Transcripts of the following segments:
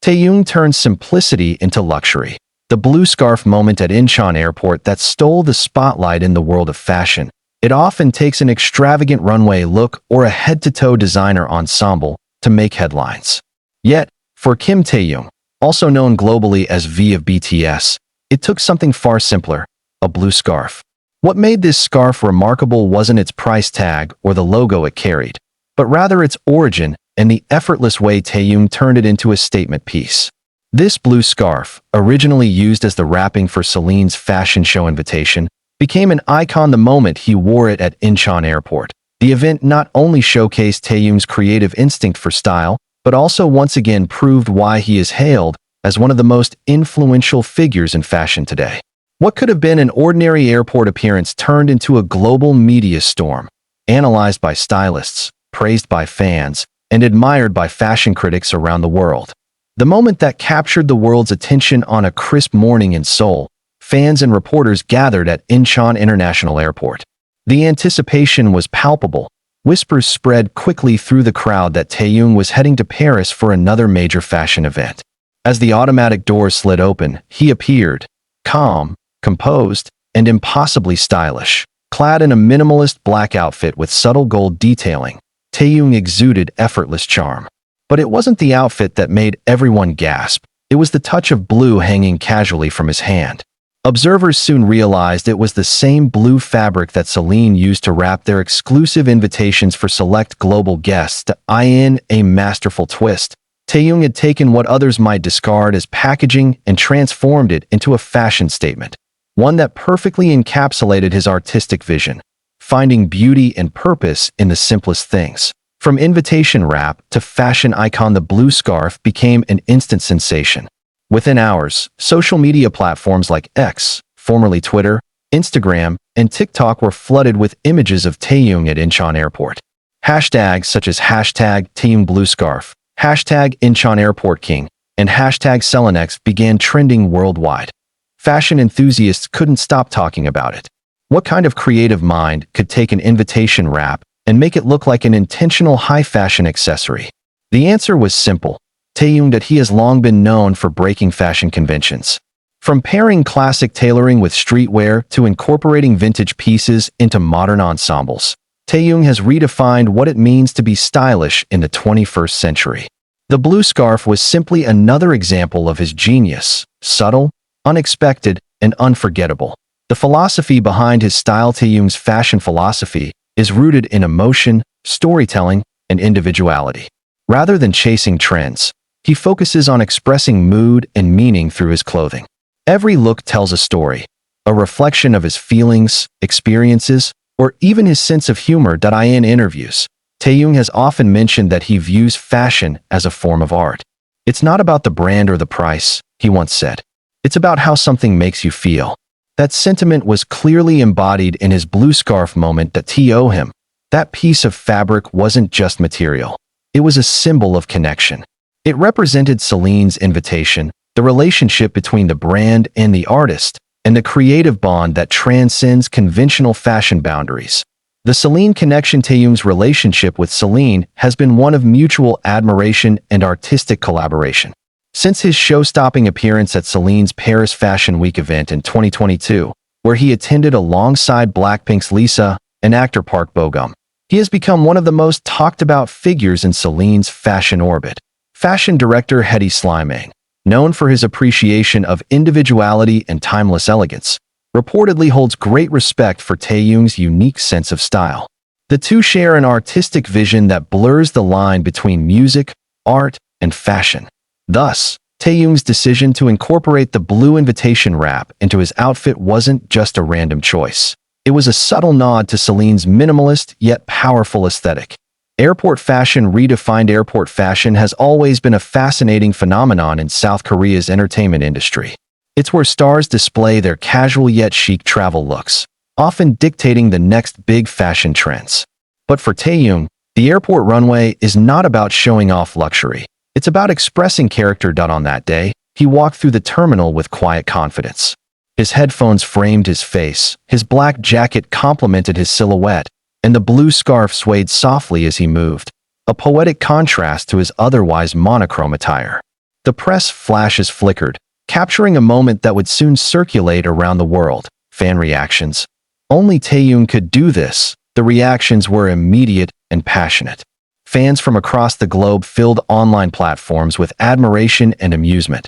Taehyung turned simplicity into luxury. The blue scarf moment at Incheon Airport that stole the spotlight in the world of fashion. It often takes an extravagant runway look or a head-to-toe designer ensemble to make headlines. Yet, for Kim Taehyung, also known globally as V of BTS, it took something far simpler, a blue scarf. What made this scarf remarkable wasn't its price tag or the logo it carried, but rather its origin and the effortless way Taehyung turned it into a statement piece. This blue scarf, originally used as the wrapping for Celine's fashion show invitation, became an icon the moment he wore it at Incheon Airport. The event not only showcased Taehyung's creative instinct for style, but also once again proved why he is hailed as one of the most influential figures in fashion today. What could have been an ordinary airport appearance turned into a global media storm, analyzed by stylists, praised by fans, and admired by fashion critics around the world. The moment that captured the world's attention on a crisp morning in Seoul, fans and reporters gathered at Incheon International Airport. The anticipation was palpable. Whispers spread quickly through the crowd that Taehyung was heading to Paris for another major fashion event. As the automatic doors slid open, he appeared, calm, composed, and impossibly stylish. Clad in a minimalist black outfit with subtle gold detailing, Taehyung exuded effortless charm. But it wasn't the outfit that made everyone gasp. It was the touch of blue hanging casually from his hand. Observers soon realized it was the same blue fabric that Celine used to wrap their exclusive invitations for select global guests. In a masterful twist, Taehyung had taken what others might discard as packaging and transformed it into a fashion statement, one that perfectly encapsulated his artistic vision, finding beauty and purpose in the simplest things. From invitation wrap to fashion icon, the blue scarf became an instant sensation. Within hours, social media platforms like X, formerly Twitter, Instagram, and TikTok were flooded with images of Taehyung at Incheon Airport. Hashtags such as hashtag Taehyung Blue Scarf, hashtag Incheon Airport King, and hashtag Selenex began trending worldwide. Fashion enthusiasts couldn't stop talking about it. What kind of creative mind could take an invitation wrap and make it look like an intentional high-fashion accessory? The answer was simple. Taehyung that he has long been known for breaking fashion conventions. From pairing classic tailoring with streetwear to incorporating vintage pieces into modern ensembles, Taehyung has redefined what it means to be stylish in the 21st century. The blue scarf was simply another example of his genius, subtle, unexpected, and unforgettable. The philosophy behind his style, Taehyung's fashion philosophy, is rooted in emotion, storytelling, and individuality. Rather than chasing trends, he focuses on expressing mood and meaning through his clothing. Every look tells a story, a reflection of his feelings, experiences, or even his sense of humor. In interviews, Taehyung has often mentioned that he views fashion as a form of art. It's not about the brand or the price, he once said. It's about how something makes you feel. That sentiment was clearly embodied in his blue scarf moment that Taehyung. That piece of fabric wasn't just material. It was a symbol of connection. It represented Celine's invitation, the relationship between the brand and the artist, and the creative bond that transcends conventional fashion boundaries. The Celine connection. Taehyung's relationship with Celine has been one of mutual admiration and artistic collaboration. Since his show-stopping appearance at Celine's Paris Fashion Week event in 2022, where he attended alongside Blackpink's Lisa and actor Park Bo-gum, he has become one of the most talked-about figures in Celine's fashion orbit. Fashion director Hedy Slimane, known for his appreciation of individuality and timeless elegance, reportedly holds great respect for Taehyung's unique sense of style. The two share an artistic vision that blurs the line between music, art, and fashion. Thus, Taehyung's decision to incorporate the blue invitation wrap into his outfit wasn't just a random choice. It was a subtle nod to Celine's minimalist yet powerful aesthetic. Airport fashion redefined. Airport fashion has always been a fascinating phenomenon in South Korea's entertainment industry. It's where stars display their casual yet chic travel looks, often dictating the next big fashion trends. But for Taehyung, the airport runway is not about showing off luxury. It's about expressing character. On that day, he walked through the terminal with quiet confidence. His headphones framed his face, his black jacket complemented his silhouette, and the blue scarf swayed softly as he moved, a poetic contrast to his otherwise monochrome attire. The press flashes flickered, capturing a moment that would soon circulate around the world. Fan reactions. Only Taehyung could do this. The reactions were immediate and passionate. Fans from across the globe filled online platforms with admiration and amusement.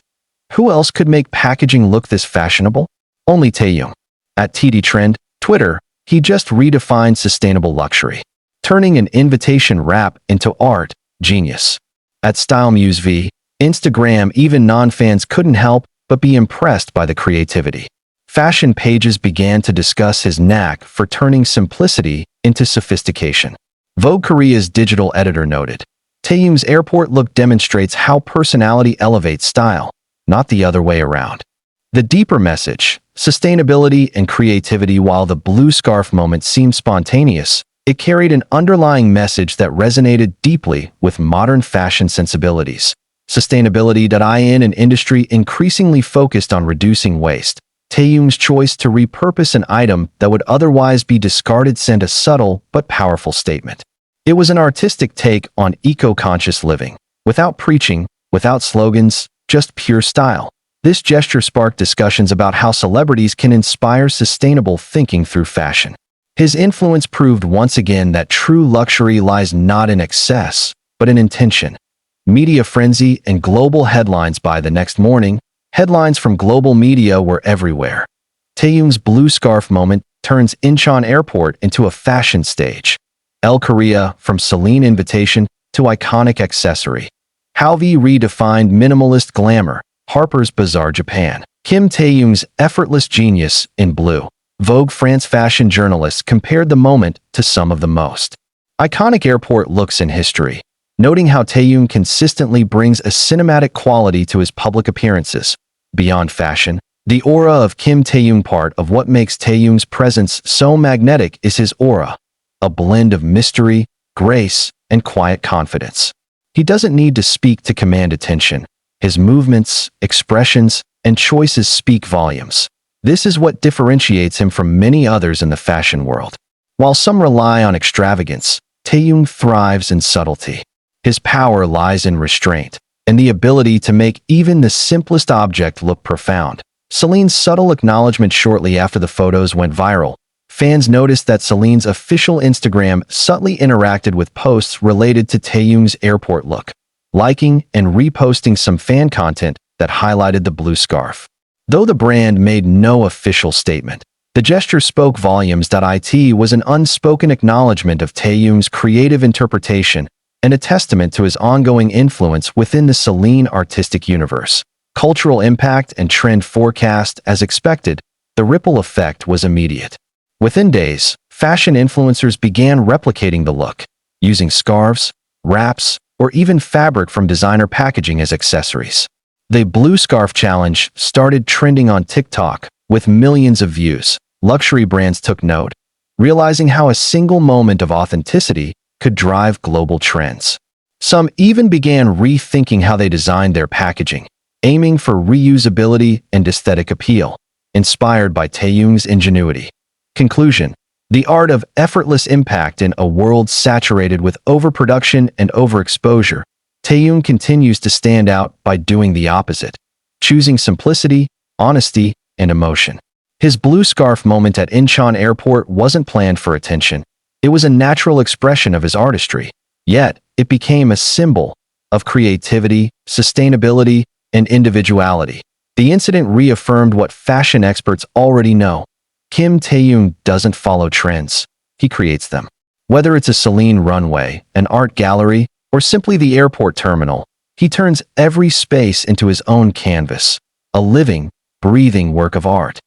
Who else could make packaging look this fashionable? Only Taehyung. At TD Trend, Twitter, he just redefined sustainable luxury, turning an invitation wrap into art. Genius. At Style Muse V, Instagram, even non-fans couldn't help but be impressed by the creativity. Fashion pages began to discuss his knack for turning simplicity into sophistication. Vogue Korea's digital editor noted, Taehyung's airport look demonstrates how personality elevates style, not the other way around. The deeper message, sustainability and creativity. While the blue scarf moment seemed spontaneous, it carried an underlying message that resonated deeply with modern fashion sensibilities. Sustainability. In an industry increasingly focused on reducing waste, Taehyung's choice to repurpose an item that would otherwise be discarded sent a subtle but powerful statement. It was an artistic take on eco-conscious living, without preaching, without slogans, just pure style. This gesture sparked discussions about how celebrities can inspire sustainable thinking through fashion. His influence proved once again that true luxury lies not in excess, but in intention. Media frenzy and global headlines. By the next morning, headlines from global media were everywhere. Taehyung's blue scarf moment turns Incheon Airport into a fashion stage. Korea, from Celine invitation to iconic accessory. Halvi redefined minimalist glamour. Harper's Bazaar Japan. Kim Taehyung's effortless genius in blue. Vogue France fashion journalists compared the moment to some of the most iconic airport looks in history, noting how Taehyung consistently brings a cinematic quality to his public appearances. Beyond fashion, the aura of Kim Taehyung. Part of what makes Taehyung's presence so magnetic is his aura, a blend of mystery, grace, and quiet confidence. He doesn't need to speak to command attention. His movements, expressions, and choices speak volumes. This is what differentiates him from many others in the fashion world. While some rely on extravagance, Taehyung thrives in subtlety. His power lies in restraint and the ability to make even the simplest object look profound. Celine's subtle acknowledgement. Shortly after the photos went viral, fans noticed that Celine's official Instagram subtly interacted with posts related to Taehyung's airport look, liking and reposting some fan content that highlighted the blue scarf. Though the brand made no official statement, the gesture spoke volumes. It was an unspoken acknowledgement of Taehyung's creative interpretation and a testament to his ongoing influence within the Celine artistic universe. Cultural impact and trend forecast. As expected, the ripple effect was immediate. Within days, fashion influencers began replicating the look, using scarves, wraps, or even fabric from designer packaging as accessories. The blue scarf challenge started trending on TikTok with millions of views. Luxury brands took note, realizing how a single moment of authenticity could drive global trends. Some even began rethinking how they designed their packaging, aiming for reusability and aesthetic appeal, inspired by Taehyung's ingenuity. Conclusion: the art of effortless impact in a world saturated with overproduction and overexposure. Taehyung continues to stand out by doing the opposite, choosing simplicity, honesty, and emotion. His blue scarf moment at Incheon Airport wasn't planned for attention. It was a natural expression of his artistry. Yet, it became a symbol of creativity, sustainability, and individuality. The incident reaffirmed what fashion experts already know. Kim Taehyung doesn't follow trends. He creates them. Whether it's a Celine runway, an art gallery, or simply the airport terminal, he turns every space into his own canvas, a living, breathing work of art.